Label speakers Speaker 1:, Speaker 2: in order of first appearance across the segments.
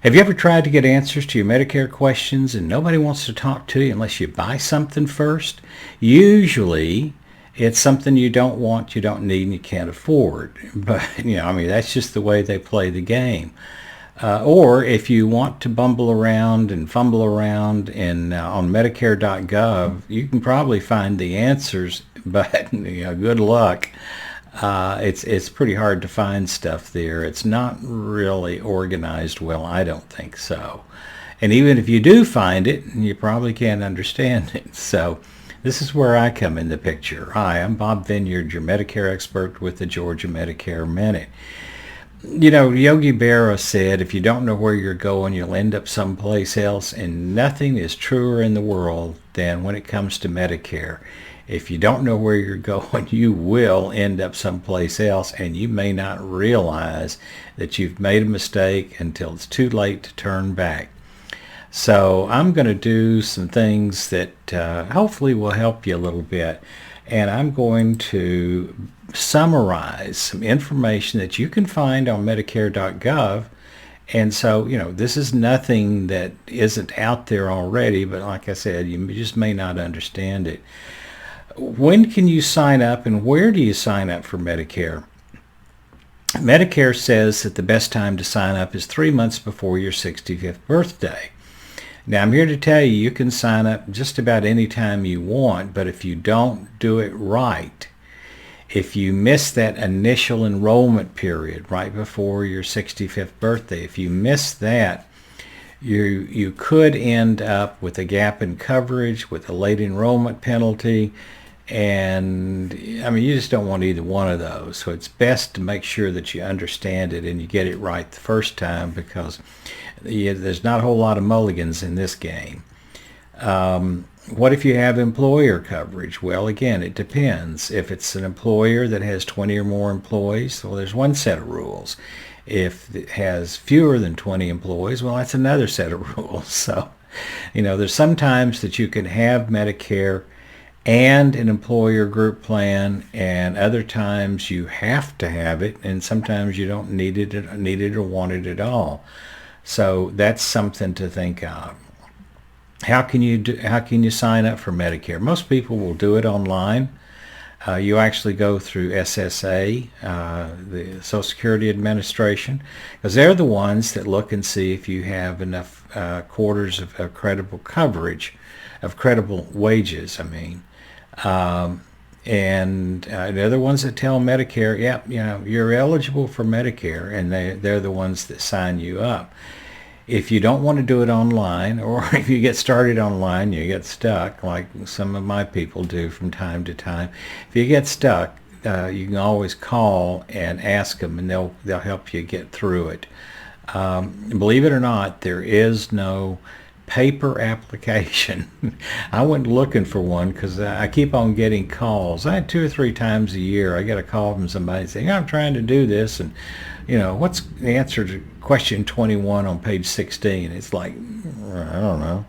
Speaker 1: Have you ever tried to get answers to your Medicare questions and nobody wants to talk to you unless you buy something first? Usually, it's something you don't want, you don't need, and you can't afford. But, that's just the way they play the game. Or if you want to bumble around and fumble around on Medicare.gov, you can probably find the answers, but good luck. It's pretty hard to find stuff there. It's not really organized well. I don't think so. And even if you do find it, you probably can't understand it. So this is where I come in the picture. Hi, I'm Bob Vineyard, your Medicare expert with the Georgia Medicare Minute. Yogi Berra said, if you don't know where you're going, you'll end up someplace else, and nothing is truer in the world than when it comes to Medicare. If you don't know where you're going, you will end up someplace else, and you may not realize that you've made a mistake until it's too late to turn back. So I'm going to do some things that hopefully will help you a little bit, and I'm going to summarize some information that you can find on Medicare.gov. And so, this is nothing that isn't out there already, but like I said, you just may not understand it. When can you sign up and where do you sign up for Medicare? Medicare says that the best time to sign up is 3 months before your 65th birthday. Now, I'm here to tell you, you can sign up just about any time you want, but if you don't do it right, if you miss that initial enrollment period right before your 65th birthday, if you miss that, you could end up with a gap in coverage, with a late enrollment penalty, and you just don't want either one of those. So it's best to make sure that you understand it and you get it right the first time, because there's not a whole lot of mulligans in this game. What if you have employer coverage? Well, again, it depends. If it's an employer that has 20 or more employees, well, there's one set of rules. If it has fewer than 20 employees, well, that's another set of rules. So, there's sometimes that you can have Medicare and an employer group plan, and other times you have to have it, and sometimes you don't need it or want it at all. So that's something to think of. How can you sign up for Medicare? Most people will do it online. You actually go through SSA, the Social Security Administration, because they're the ones that look and see if you have enough quarters of credible coverage, of credible wages, and they're the ones that tell Medicare, you're eligible for Medicare, and they're the ones that sign you up. If you don't want to do it online, or if you get started online, you get stuck, like some of my people do from time to time. If you get stuck, you can always call and ask them, and they'll help you get through it. Believe it or not, there is no paper application. I went looking for one because I keep on getting calls. I had 2 or 3 times a year I get a call from somebody saying, I'm trying to do this, and what's the answer to question 21 on page 16? It's like, I don't know.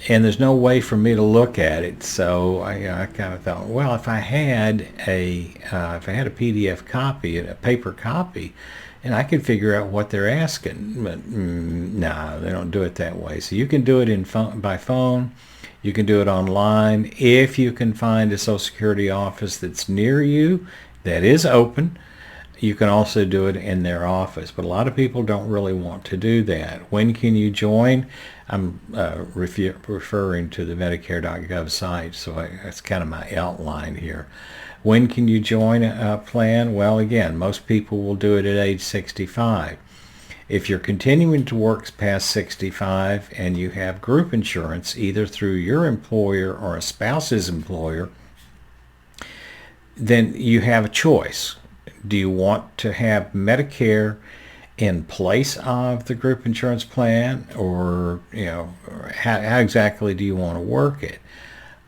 Speaker 1: And there's no way for me to look at it. So I kind of thought, well, if I had a PDF copy, a paper copy, and I could figure out what they're asking. But no, they don't do it that way. So you can do it by phone. You can do it online. If you can find a Social Security office that's near you, that is open, you can also do it in their office. But a lot of people don't really want to do that. When can you join? I'm referring to the Medicare.gov site, so that's kind of my outline here. When can you join a plan? Well, again, most people will do it at age 65. If you're continuing to work past 65 and you have group insurance, either through your employer or a spouse's employer, then you have a choice. Do you want to have Medicare in place of the group insurance plan, or how exactly do you want to work it?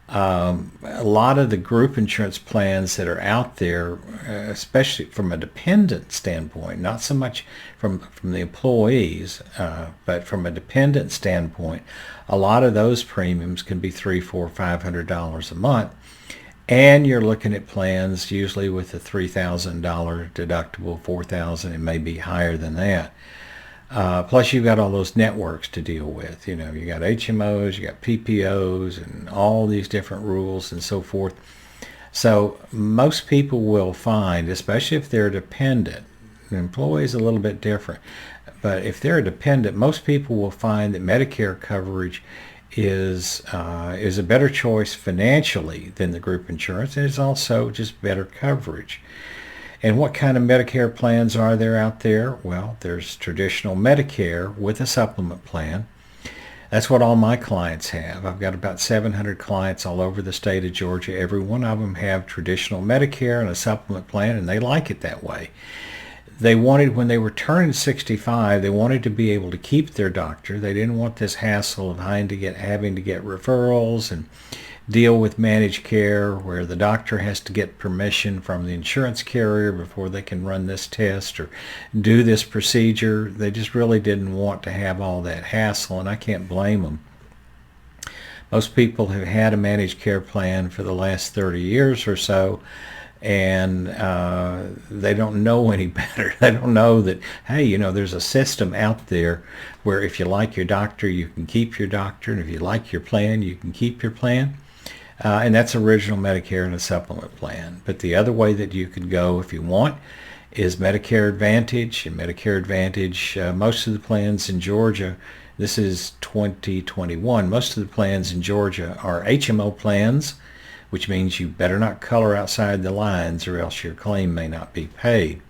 Speaker 1: A lot of the group insurance plans that are out there, especially from a dependent standpoint, not so much from the employees, but from a dependent standpoint, a lot of those premiums can be $300, $400, $500 a month. And you're looking at plans usually with a $3,000 deductible, $4,000, it may be higher than that. Plus, you've got all those networks to deal with. You got HMOs, you got PPOs, and all these different rules and so forth. So most people will find, especially if they're dependent, the employee is a little bit different, but if they're dependent, most people will find that Medicare coverage is a better choice financially than the group insurance, and it's also just better coverage. And what kind of Medicare plans are there out there? Well, there's traditional Medicare with a supplement plan. That's what all my clients have. I've got about 700 clients all over the state of Georgia. Every one of them have traditional Medicare and a supplement plan, and they like it that way. They wanted, when they were turning 65, they wanted to be able to keep their doctor. They didn't want this hassle of having to get referrals and deal with managed care where the doctor has to get permission from the insurance carrier before they can run this test or do this procedure. They just really didn't want to have all that hassle, and I can't blame them. Most people have had a managed care plan for the last 30 years or so, and they don't know any better. They don't know that, hey, there's a system out there where if you like your doctor, you can keep your doctor, and if you like your plan, you can keep your plan. And that's original Medicare and a supplement plan. But the other way that you could go if you want is Medicare Advantage. And Medicare Advantage, most of the plans in Georgia, this is 2021, most of the plans in Georgia are HMO plans, which means you better not color outside the lines or else your claim may not be paid.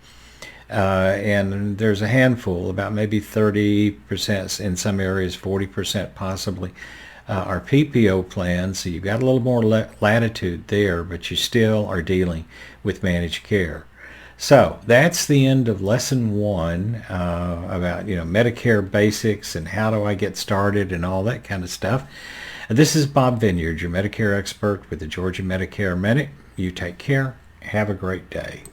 Speaker 1: And there's a handful, about maybe 30% in some areas, 40% possibly, are PPO plans. So you've got a little more latitude there, but you still are dealing with managed care. So that's the end of lesson 1 about Medicare basics and how do I get started and all that kind of stuff. This is Bob Vineyard, your Medicare expert with the Georgia Medicare Minute. You take care. Have a great day.